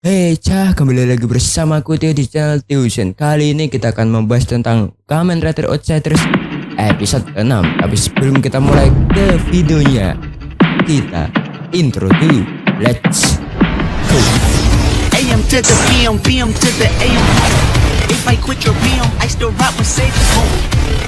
Hey Cah, kembali lagi bersama aku Tio di channel Tuition. Kali ini kita akan membahas tentang Kamen Rider Outsiders episode 6. Tapi sebelum kita mulai ke videonya, kita intro dulu. Let's go. AM to the PM, PM to the AM. If I quit your PM, I still rock with Sage's home.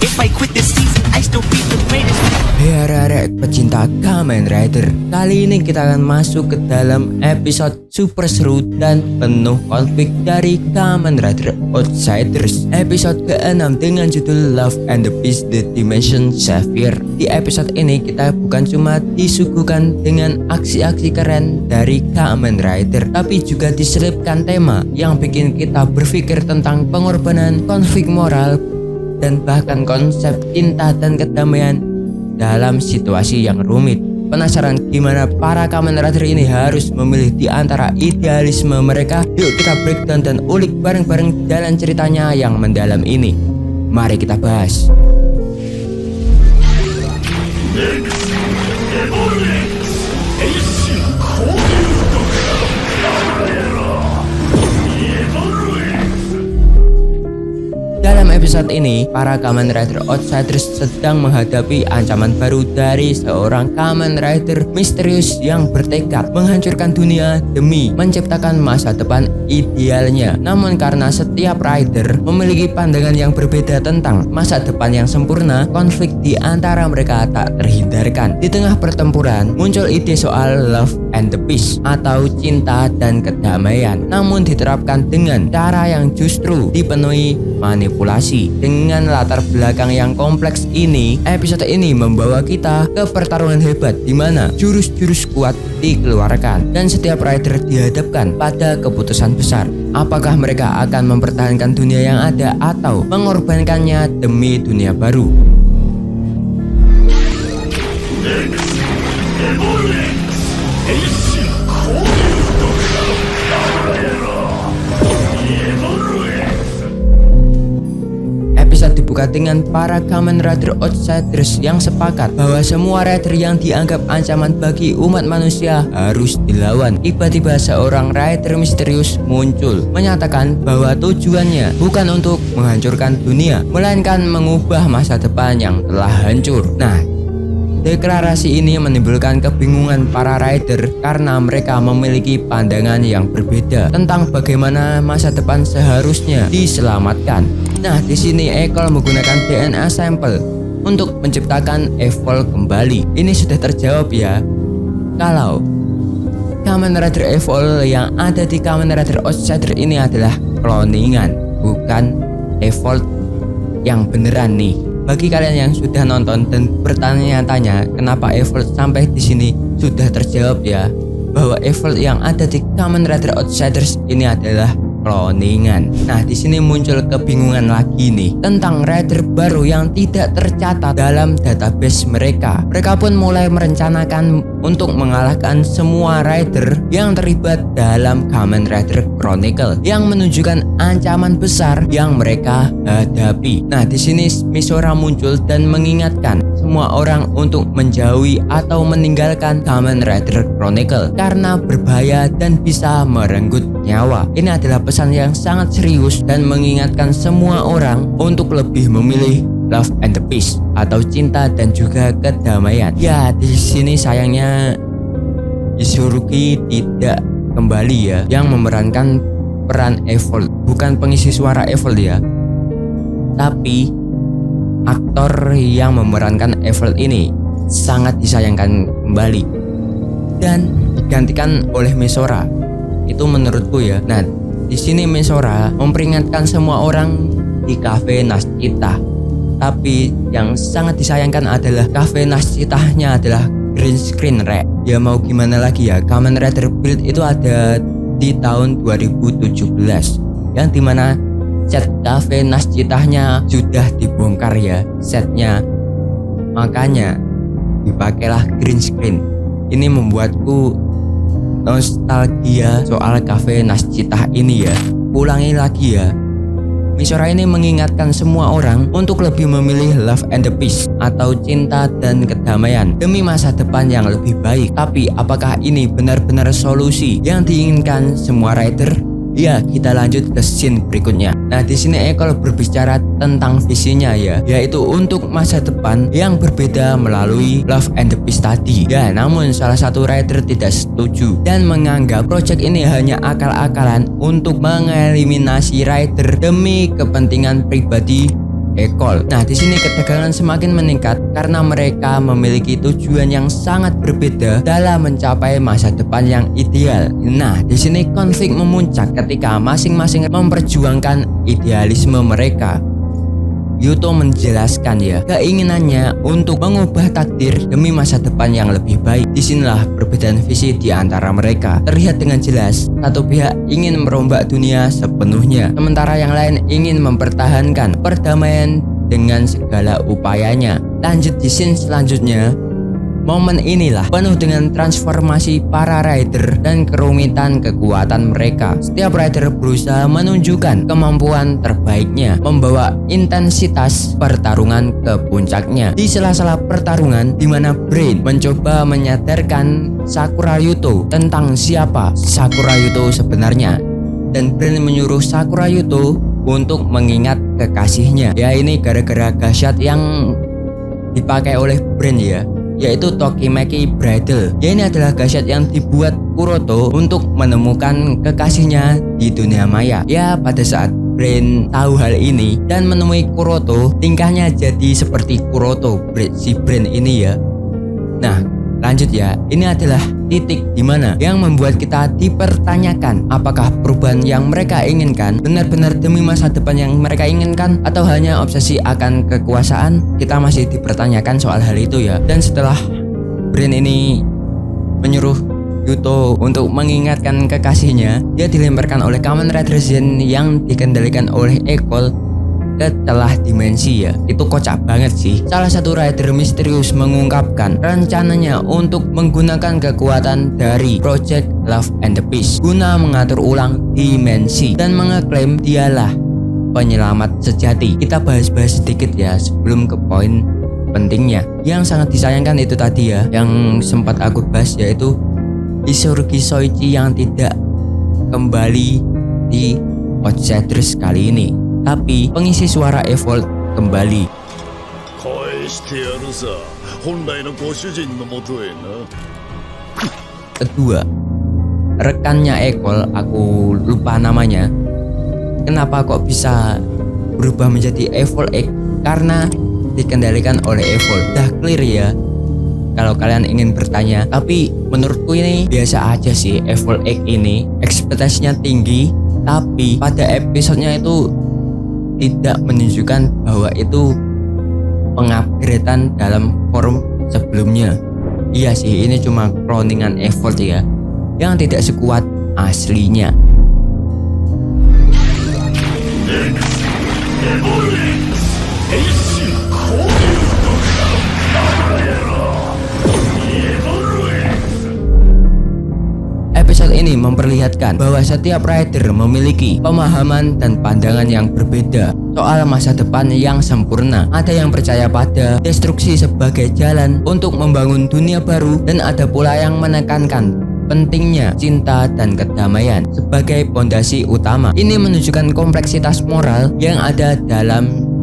If I quit this season, I still be the greatest. Hey arek pecinta Kamen Rider, kali ini kita akan masuk ke dalam episode super seru dan penuh konflik dari Kamen Rider Outsiders episode ke-6 dengan judul Love and the Peace The Dimension Savior. Di episode ini kita bukan cuma disuguhkan dengan aksi-aksi keren dari Kamen Rider, tapi juga diselipkan tema yang bikin kita berpikir tentang pengorbanan, konflik moral, dan bahkan konsep cinta dan kedamaian dalam situasi yang rumit. Penasaran gimana para Kamen Rider ini harus memilih di antara idealisme mereka? Yuk kita breakdown dan ulik bareng-bareng jalan ceritanya yang mendalam ini. Mari kita bahas. Dalam episode ini, para Kamen Rider Outsiders sedang menghadapi ancaman baru dari seorang Kamen Rider misterius yang bertekad menghancurkan dunia demi menciptakan masa depan idealnya. Namun karena setiap rider memiliki pandangan yang berbeda tentang masa depan yang sempurna, konflik di antara mereka tak terhindarkan. Di tengah pertempuran, muncul ide soal love and the peace atau cinta dan kedamaian, namun diterapkan dengan cara yang justru dipenuhi manipulasi. Dengan latar belakang yang kompleks ini, episode ini membawa kita ke pertarungan hebat di mana jurus-jurus kuat dikeluarkan dan setiap rider dihadapkan pada keputusan besar. Apakah mereka akan mempertahankan dunia yang ada atau mengorbankannya demi dunia baru? Episode dibuka dengan para Kamen Rider Outsiders yang sepakat bahwa semua rider yang dianggap ancaman bagi umat manusia harus dilawan. Tiba-tiba seorang rider misterius muncul, menyatakan bahwa tujuannya bukan untuk menghancurkan dunia, melainkan mengubah masa depan yang telah hancur. Nah, deklarasi ini menimbulkan kebingungan para rider karena mereka memiliki pandangan yang berbeda tentang bagaimana masa depan seharusnya diselamatkan. Nah, di sini Ekol menggunakan DNA sampel untuk menciptakan Evol kembali. Ini sudah terjawab ya. Kalau Kamen Rider Evol yang ada di Kamen Rider Outsider ini adalah cloningan, bukan Evol yang beneran nih. Bagi kalian yang sudah nonton dan bertanya-tanya kenapa Evol sampai di sini, sudah terjawab ya, bahwa Evol yang ada di Kamen Rider Outsiders ini adalah cloningan. Nah, di sini muncul kebingungan lagi nih tentang rider baru yang tidak tercatat dalam database mereka. Mereka pun mulai merencanakan untuk mengalahkan semua rider yang terlibat dalam Kamen Rider Chronicle yang menunjukkan ancaman besar yang mereka hadapi. Nah, di sini Misora muncul dan mengingatkan semua orang untuk menjauhi atau meninggalkan Kamen Rider Chronicle karena berbahaya dan bisa merenggut nyawa. Ini adalah pesan yang sangat serius dan mengingatkan semua orang untuk lebih memilih love and the peace atau cinta dan juga kedamaian. Ya, di sini sayangnya Izuruki tidak kembali ya, yang memerankan peran Evol, bukan pengisi suara Evol ya, tapi aktor yang memerankan Evol ini sangat disayangkan kembali dan digantikan oleh Misora. Itu menurutku ya. Nah, di sini Misora memperingatkan semua orang di kafe Nascita. Tapi yang sangat disayangkan adalah kafe Nascitanya adalah green screen rek. Ya mau gimana lagi ya, Kamen Rider Build itu ada di tahun 2017 yang dimana set kafe Nascitanya sudah dibongkar ya setnya, makanya dipakailah green screen. Ini membuatku nostalgia soal kafe Nascita ini ya. Ulangi lagi ya, Misora ini mengingatkan semua orang untuk lebih memilih love and the peace atau cinta dan kedamaian demi masa depan yang lebih baik. Tapi apakah ini benar-benar solusi yang diinginkan semua rider? Ya, kita lanjut ke scene berikutnya. Nah, di sini Eckhart berbicara tentang visinya yaitu untuk masa depan yang berbeda melalui love and the peace tadi. Ya, namun salah satu rider tidak setuju dan menganggap project ini hanya akal-akalan untuk mengeliminasi rider demi kepentingan pribadi Eckhart. Nah, di sini ketegangan semakin meningkat karena mereka memiliki tujuan yang sangat berbeda dalam mencapai masa depan yang ideal. Nah, di sini konflik memuncak ketika masing-masing memperjuangkan idealisme mereka. Yuto menjelaskan keinginannya untuk mengubah takdir demi masa depan yang lebih baik. Disinilah perbedaan visi di antara mereka terlihat dengan jelas. Satu pihak ingin merombak dunia sepenuhnya, sementara yang lain ingin mempertahankan perdamaian dengan segala upayanya. Lanjut di scene selanjutnya. Momen inilah penuh dengan transformasi para rider dan kerumitan kekuatan mereka. Setiap rider berusaha menunjukkan kemampuan terbaiknya, membawa intensitas pertarungan ke puncaknya. Di sela-sela pertarungan, di mana Brain mencoba menyadarkan Sakura Yuto tentang siapa Sakura Yuto sebenarnya, dan Brain menyuruh Sakura Yuto untuk mengingat kekasihnya. Ya, ini gara-gara gasyat yang dipakai oleh Brain yaitu Tokimeki Bridle. Ya, ini adalah gasyat yang dibuat Kuroto untuk menemukan kekasihnya di dunia maya. Ya, pada saat Brain tahu hal ini dan menemui Kuroto, tingkahnya jadi seperti Kuroto si Brain ini Nah, lanjut ini adalah titik dimana yang membuat kita dipertanyakan apakah perubahan yang mereka inginkan benar-benar demi masa depan yang mereka inginkan atau hanya obsesi akan kekuasaan. Kita masih dipertanyakan soal hal itu Dan setelah Brain ini menyuruh Yuto untuk mengingatkan kekasihnya, dia dilemparkan oleh Kamen Rider Zen yang dikendalikan oleh Eckhart ke celah dimensi Itu kocak banget sih. Salah satu rider misterius mengungkapkan rencananya untuk menggunakan kekuatan dari Project Love and the Peace guna mengatur ulang dimensi dan mengeklaim dialah penyelamat sejati. Kita bahas-bahas sedikit sebelum ke poin pentingnya. Yang sangat disayangkan itu tadi yang sempat aku bahas, yaitu Isurgi Soichi yang tidak kembali di Outsiders kali ini. Tapi pengisi suara Evolve kembali. Kedua, rekannya Eckhart, aku lupa namanya, kenapa kok bisa berubah menjadi Evolve X? Karena dikendalikan oleh Evolve. Dah clear kalau kalian ingin bertanya. Tapi menurutku ini biasa aja sih. Evolve X ini ekspektasinya tinggi, tapi pada episodenya itu tidak menunjukkan bahwa itu pengupgradean dalam form sebelumnya. Iya sih, ini cuma cloningan Evolve yang tidak sekuat aslinya. Episode ini memperlihatkan bahwa setiap rider memiliki pemahaman dan pandangan yang berbeda soal masa depan yang sempurna. Ada yang percaya pada destruksi sebagai jalan untuk membangun dunia baru, dan ada pula yang menekankan pentingnya cinta dan kedamaian sebagai pondasi utama. Ini menunjukkan kompleksitas moral yang ada dalam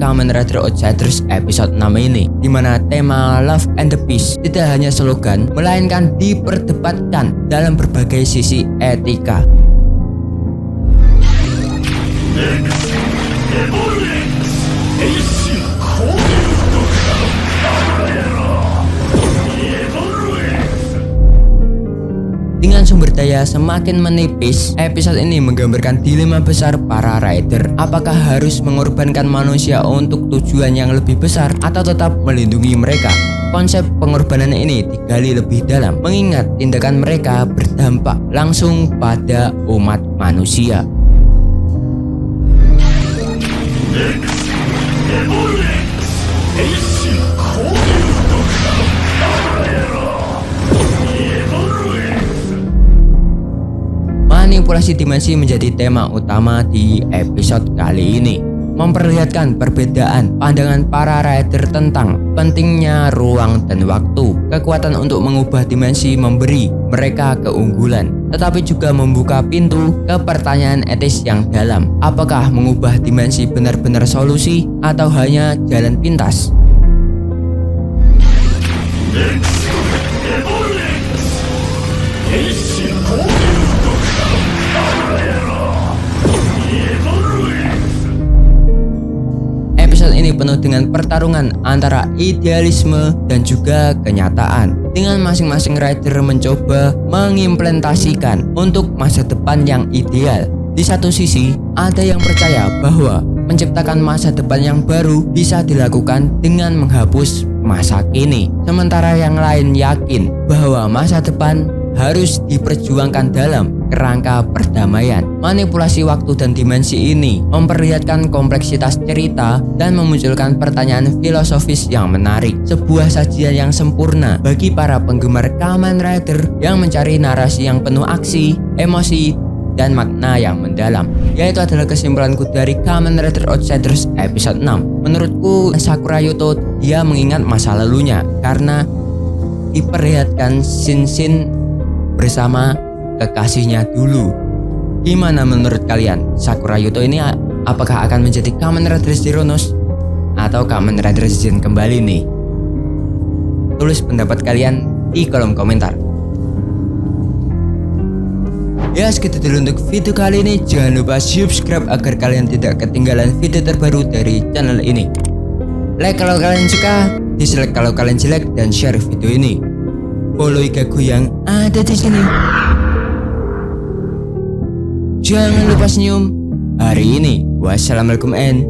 Kamen Rider Outsiders episode 6 ini, di mana tema Love and the Peace tidak hanya slogan, melainkan diperdebatkan dalam berbagai sisi etika. Dengan sumber daya semakin menipis, episode ini menggambarkan dilema besar para rider. Apakah harus mengorbankan manusia untuk tujuan yang lebih besar atau tetap melindungi mereka? Konsep pengorbanan ini digali lebih dalam, mengingat tindakan mereka berdampak langsung pada umat manusia. Manipulasi dimensi menjadi tema utama di episode kali ini, memperlihatkan perbedaan pandangan para rider tentang pentingnya ruang dan waktu. Kekuatan untuk mengubah dimensi memberi mereka keunggulan, tetapi juga membuka pintu ke pertanyaan etis yang dalam. Apakah mengubah dimensi benar-benar solusi atau hanya jalan pintas? Episode ini penuh dengan pertarungan antara idealisme dan juga kenyataan, dengan masing-masing rider mencoba mengimplementasikan untuk masa depan yang ideal. Di satu sisi, ada yang percaya bahwa menciptakan masa depan yang baru bisa dilakukan dengan menghapus masa kini, sementara yang lain yakin bahwa masa depan harus diperjuangkan dalam kerangka perdamaian. Manipulasi waktu dan dimensi ini memperlihatkan kompleksitas cerita dan memunculkan pertanyaan filosofis yang menarik. Sebuah sajian yang sempurna bagi para penggemar Kamen Rider yang mencari narasi yang penuh aksi, emosi, dan makna yang mendalam. Yaitu adalah kesimpulanku dari Kamen Rider Outsiders episode 6. Menurutku, Sakura Yuto dia mengingat masa lalunya karena diperlihatkan scene-scene bersama kekasihnya dulu. Gimana menurut kalian? Sakura Yuto ini apakah akan menjadi Kamen Rider Zeronos atau Kamen Rider Zen kembali nih? Tulis pendapat kalian di kolom komentar. Ya, segitu dulu untuk video kali ini. Jangan lupa subscribe agar kalian tidak ketinggalan video terbaru dari channel ini. Like kalau kalian suka, dislike kalau kalian jelek, dan share video ini. Follow Igaku yang ada di sini. Jangan lupa senyum hari ini. Wassalamualaikum and